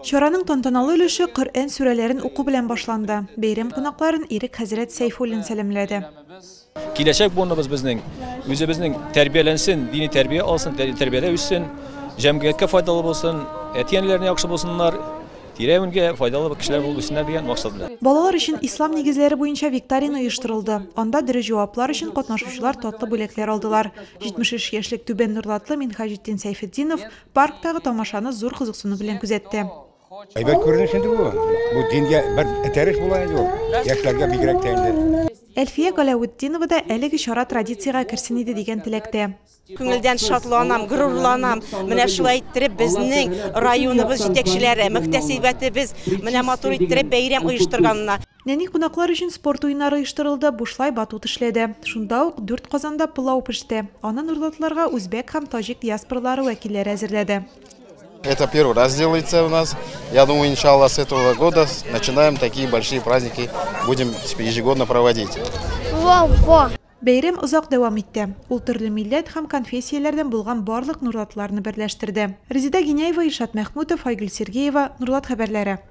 Чараның тантаналы өлеше Коръән сүрәләрен уку белән башланды. Бәйрәм кунакларын Ирек хәзрәт Сәйфуллин сәламләде. Киләчәк буыныбыз безнең, үзебезнең тәрбияләнсен, дини тәрбия алсын, тәрбиядә үссен, җәмгыятькә файдалы булсын, әтиәннәренә яхшы булсыннар, тирә-юньгә файдалы кешеләр булсын дигән максат белән. Балалар өчен ислам нигезләре буенча викторина оештырылды. Анда дөрес җаваплар өчен катнашучылар татлы бүләкләр алдылар. 73 яшьлек Түбән Нурлатлы Минхаҗетдин Сәйфетдинов парктагы тамашаны зур кызыксыну белән күзәтте. Әйбәт күренеш инде бу. Бу дингә бер этәреш була иде ул. Яшьләргә бигрәк тәңле. Әлфия Галәветдинова да әлеге чара традициягә керсен иде дигән теләктә. Күңелдән шатланам, горурланам. Менә шулай иттереп безнең районыбыз җитәкчеләре, мөхтәсибәтебез менә матур иттереп бәйрәм оештырганына. Нәни кунаклар өчен спорт уеннары оештырылды, бушлай батут эшләде. Шунда ук 4 казанда пылау пеште. Аны нурлатларга үзбәк һәм таҗик диаспоралары вәкилләре әзерләде. Это первый раз делается у нас. Я думаю, иншаллах, с этого года начинаем такие большие праздники, будем ежегодно проводить. Бәйрәм озак дәвам итте. Ул төрле милләт һәм конфессияләрдән булган барлык нурлатларны берләштерде. Резида Гинәева, Илшат Мәхмүтов, Айгөл Сергеева, Нурлат хәбәрләре.